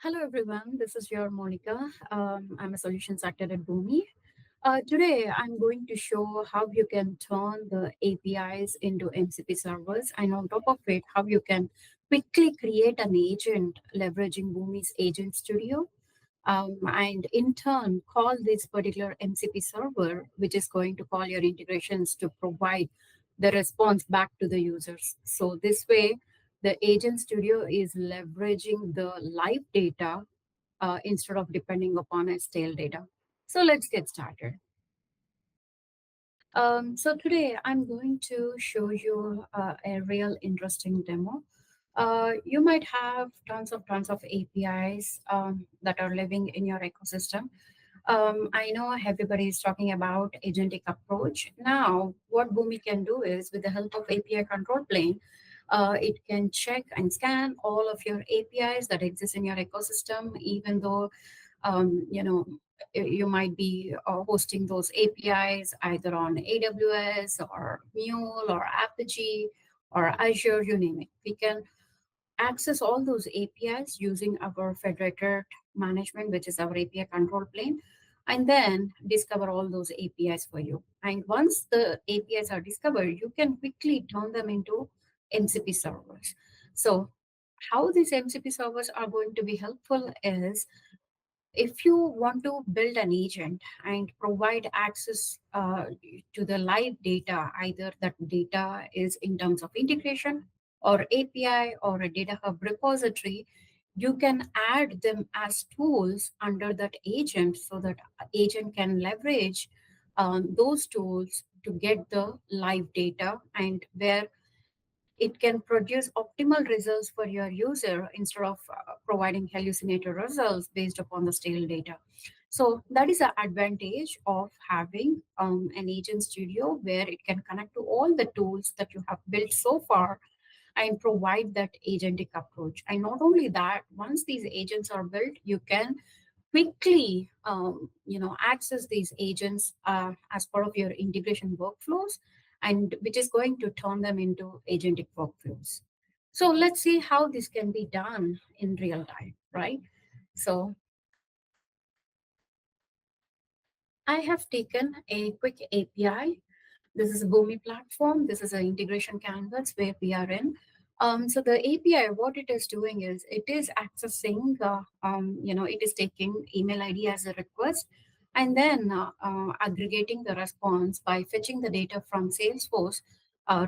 Hello, everyone. This is your Monica. I'm a solutions architect at Boomi. Today, I'm going to show how you can turn the APIs into MCP servers, and on top of it, how you can quickly create an agent leveraging Boomi's Agent Studio, and in turn, call this particular MCP server, which is going to call your integrations to provide the response back to the users. So this way, the Agent Studio is leveraging the live data instead of depending upon a stale data. So let's get started. So today I'm going to show you a real interesting demo. You might have tons of APIs that are living in your ecosystem. I know everybody is talking about agentic approach. Now, what Boomi can do is, with the help of API control plane, it can check and scan all of your APIs that exist in your ecosystem, even though you know you might be hosting those APIs either on AWS or Mule or Apigee or Azure, you name it. We can access all those APIs using our federated management, which is our API control plane, and then discover all those APIs for you. And once the APIs are discovered, you can quickly turn them into MCP servers. So how these MCP servers are going to be helpful is, if you want to build an agent and provide access to the live data, either that data is in terms of integration or API or a data hub repository, you can add them as tools under that agent so that agent can leverage those tools to get the live data, and where it can produce optimal results for your user instead of providing hallucinated results based upon the stale data. So that is the advantage of having an agent studio, where it can connect to all the tools that you have built so far and provide that agentic approach. And not only that, once these agents are built, you can quickly access these agents as part of your integration workflows, and which is going to turn them into agentic workflows. So let's see how this can be done in real time, right? So I have taken a quick API. This is a Boomi platform. This is an integration canvas where we are in. So the API, what it is doing is, it is accessing, it is taking email ID as a request, and then aggregating the response by fetching the data from Salesforce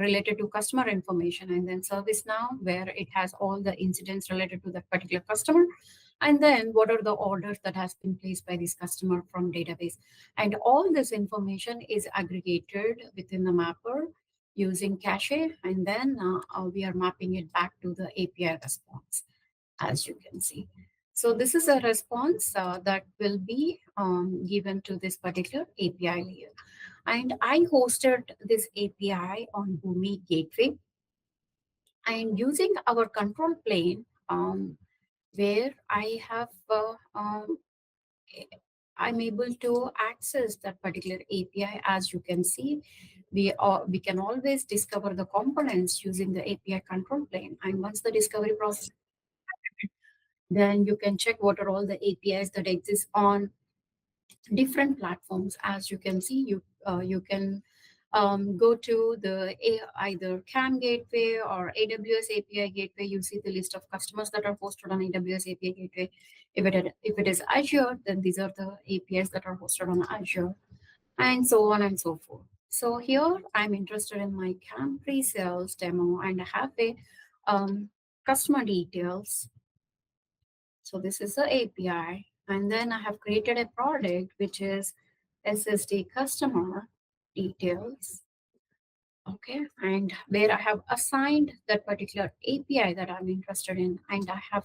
related to customer information, and then ServiceNow, where it has all the incidents related to that particular customer, and then what are the orders that has been placed by this customer from database. And all this information is aggregated within the mapper using cache, and then we are mapping it back to the API response, as you can see. So this is a response that will be given to this particular API layer. And I hosted this API on Boomi Gateway, and using our control plane, where I have I'm able to access that particular API. As you can see, we can always discover the components using the API control plane. And once the discovery process, then you can check what are all the APIs that exist on different platforms. As you can see, you can go to the either CAM gateway or AWS API gateway. You see the list of customers that are hosted on AWS API gateway. If it is Azure, then these are the APIs that are hosted on Azure, and so on and so forth. So here I'm interested in my CAM pre-sales demo, and I have a customer details. So this is the API, and then I have created a product which is SSD customer details. Okay, and where I have assigned that particular API that I'm interested in, and I have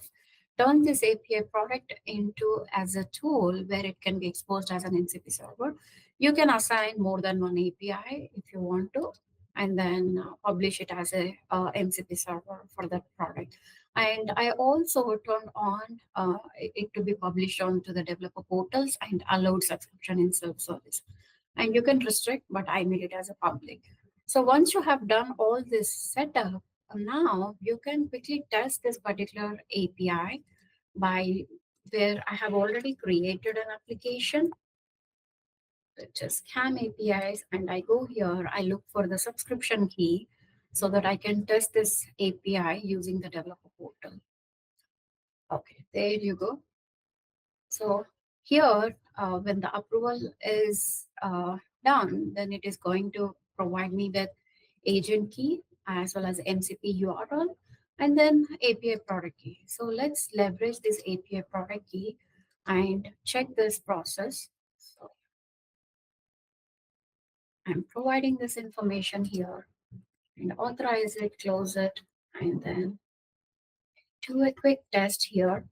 turned this API product into as a tool where it can be exposed as an MCP server. You can assign more than one API if you want to, and then publish it as a MCP server for that product. And I also turned on it to be published onto the developer portals and allowed subscription in self-service. And you can restrict, but I made it as a public. So once you have done all this setup, now you can quickly test this particular API by where I have already created an application, which is Cam APIs, and I go here, I look for the subscription key so that I can test this API using the developer portal. Okay, there you go. So here, when the approval is done, then it is going to provide me with agent key as well as MCP URL and then API product key. So let's leverage this API product key and check this process. So I'm providing this information here and authorize it, close it, and then do a quick test here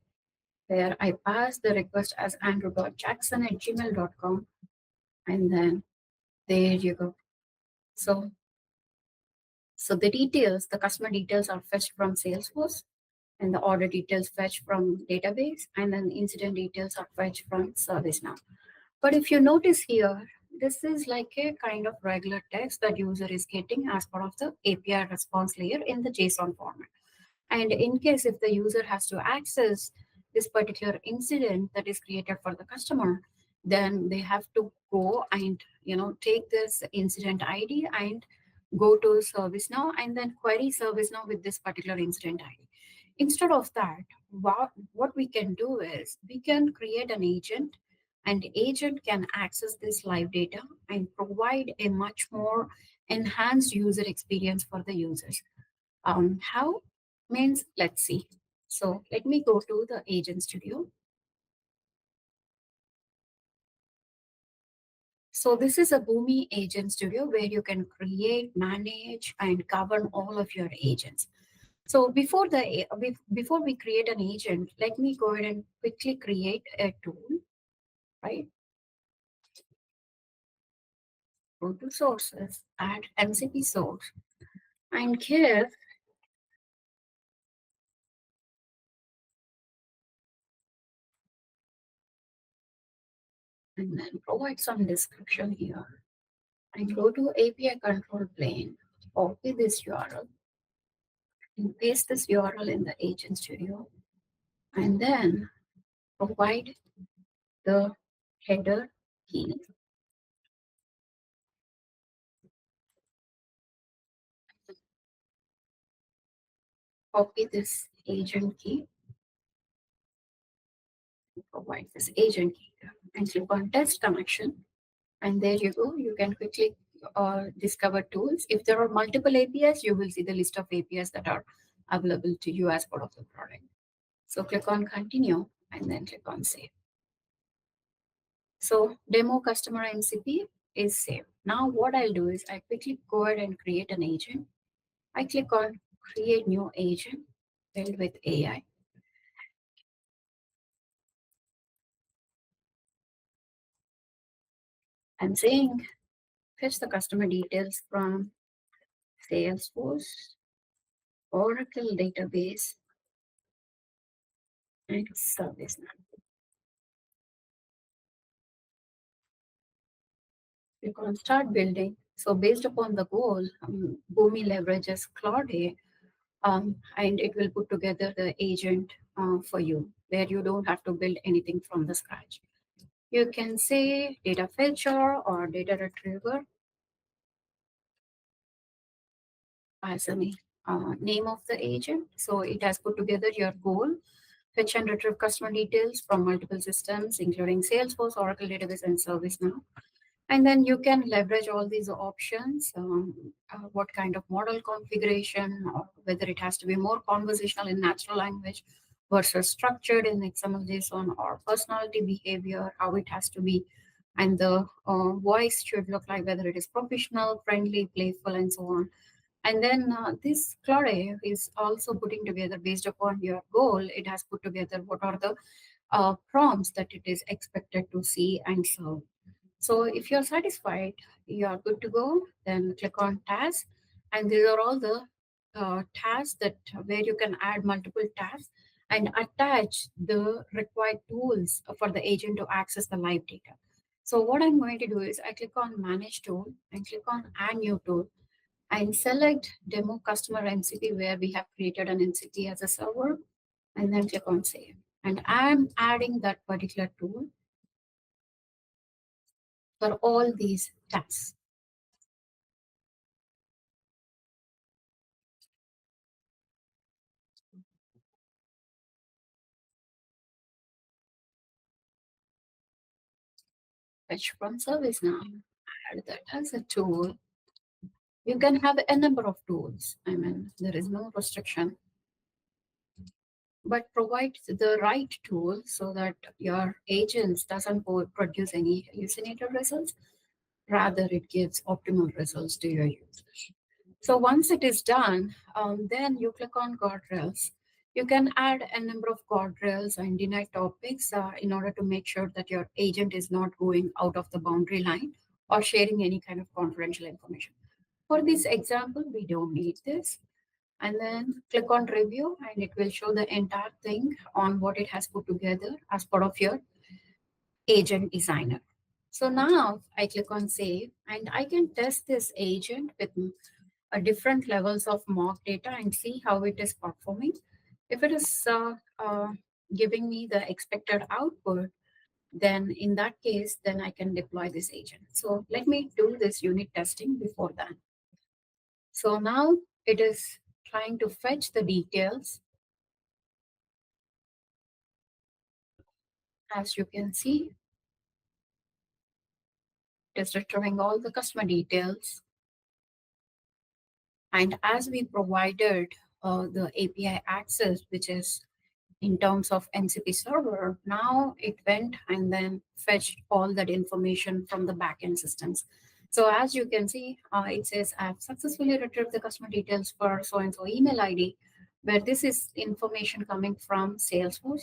where I pass the request as andrew.jackson@gmail.com, and then there you go. So, so the details, the customer details are fetched from Salesforce, and the order details fetched from database, and then incident details are fetched from ServiceNow. But if you notice here, this is like a kind of regular text that user is getting as part of the API response layer in the JSON format. And in case if the user has to access this particular incident that is created for the customer, then they have to go and take this incident ID and go to ServiceNow and then query ServiceNow with this particular incident ID. Instead of that, what we can do is we can create an agent, and agent can access this live data and provide a much more enhanced user experience for the users. How means, let's see. So let me go to the agent studio. So this is a Boomi agent studio where you can create, manage, and govern all of your agents. So before we create an agent, let me go ahead and quickly create a tool, right? Go to sources, add MCP source, and give, and then provide some description here. And go to API control plane, copy this URL, and paste this URL in the agent studio, and then provide the header key, copy this agent key, provide this agent key, and click on test connection. And there you go. You can quickly discover tools. If there are multiple APIs, you will see the list of APIs that are available to you as part of the product. So click on continue and then click on save. So demo customer MCP is saved. Now what I'll do is I quickly go ahead and create an agent. I click on create new agent build with AI. I'm saying fetch the customer details from Salesforce, Oracle database, and ServiceNow. You can start building. So based upon the goal, Boomi leverages Claude, and it will put together the agent for you, where you don't have to build anything from the scratch. You can say data fetcher or data retriever as a name of the agent. So it has put together your goal, fetch and retrieve customer details from multiple systems, including Salesforce, Oracle database, and ServiceNow. And then you can leverage all these options, what kind of model configuration, or whether it has to be more conversational in natural language versus structured in XML JSON, or personality behavior, how it has to be. And the voice should look like whether it is professional, friendly, playful, and so on. And then this Claude is also putting together based upon your goal. It has put together what are the prompts that it is expected to see and serve. So if you're satisfied, you're good to go, then click on tasks. And these are all the tasks that where you can add multiple tasks and attach the required tools for the agent to access the live data. So what I'm going to do is I click on manage tool and click on add new tool and select demo customer MCP where we have created an MCP as a server, and then click on save. And I'm adding that particular tool for all these tasks. Fetch from service now. Add that as a tool. You can have a number of tools. I mean, there is no restriction, but provide the right tool so that your agents doesn't produce any hallucinated results. Rather, it gives optimal results to your users. So once it is done, then you click on guardrails. You can add a number of guardrails and deny topics in order to make sure that your agent is not going out of the boundary line or sharing any kind of confidential information. For this example, we don't need this. And then click on review and it will show the entire thing on what it has put together as part of your agent designer. So now I click on save and I can test this agent with different levels of mock data and see how it is performing. If it is giving me the expected output, then in that case, then I can deploy this agent. So let me do this unit testing before that. So now it is trying to fetch the details. As you can see, it is retrieving all the customer details. And as we provided the API access, which is in terms of MCP server, now it went and then fetched all that information from the backend systems. So as you can see, it says I've successfully retrieved the customer details for so-and-so email ID, where this is information coming from Salesforce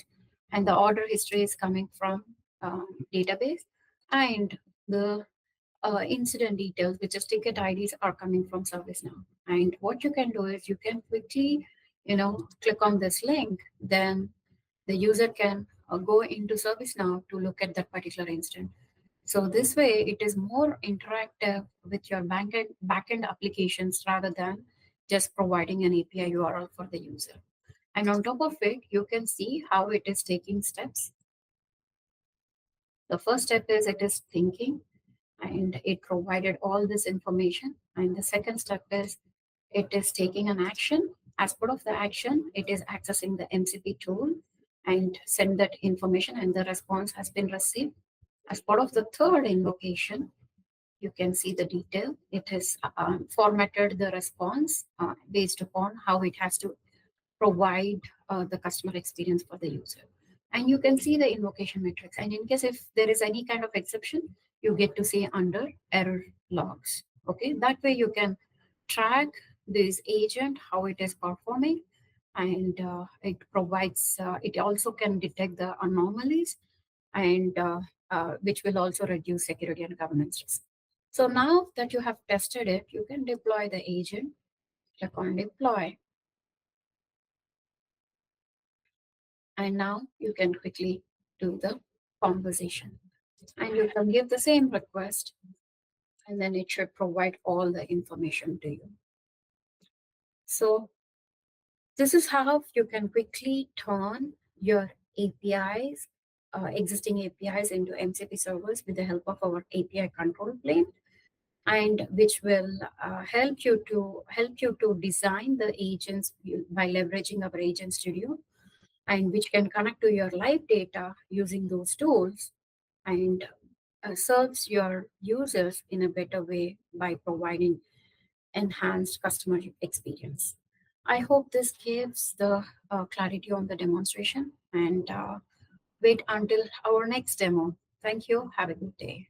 and the order history is coming from database and the incident details, which is ticket IDs, are coming from ServiceNow. And what you can do is you can quickly, click on this link, then the user can go into ServiceNow to look at that particular instance. So this way, it is more interactive with your backend applications rather than just providing an API URL for the user. And on top of it, you can see how it is taking steps. The first step is it is thinking and it provided all this information. And the second step is it is taking an action. As part of the action, it is accessing the MCP tool and send that information and the response has been received. As part of the third invocation, you can see the detail. It has formatted the response based upon how it has to provide the customer experience for the user. And you can see the invocation metrics. And in case if there is any kind of exception, you get to see under error logs. Okay, that way you can track this agent, how it is performing, and it also can detect the anomalies and which will also reduce security and governance risk. So now that you have tested it, you can deploy the agent, click on deploy, and now you can quickly do the conversation. And you can give the same request, and then it should provide all the information to you. So this is how you can quickly turn your APIs, existing APIs into MCP servers with the help of our API control plane, and which will help you to design the agents by leveraging our Agent Studio, and which can connect to your live data using those tools and serves your users in a better way by providing enhanced customer experience. I hope this gives the clarity on the demonstration and wait until our next demo. Thank you. Have a good day.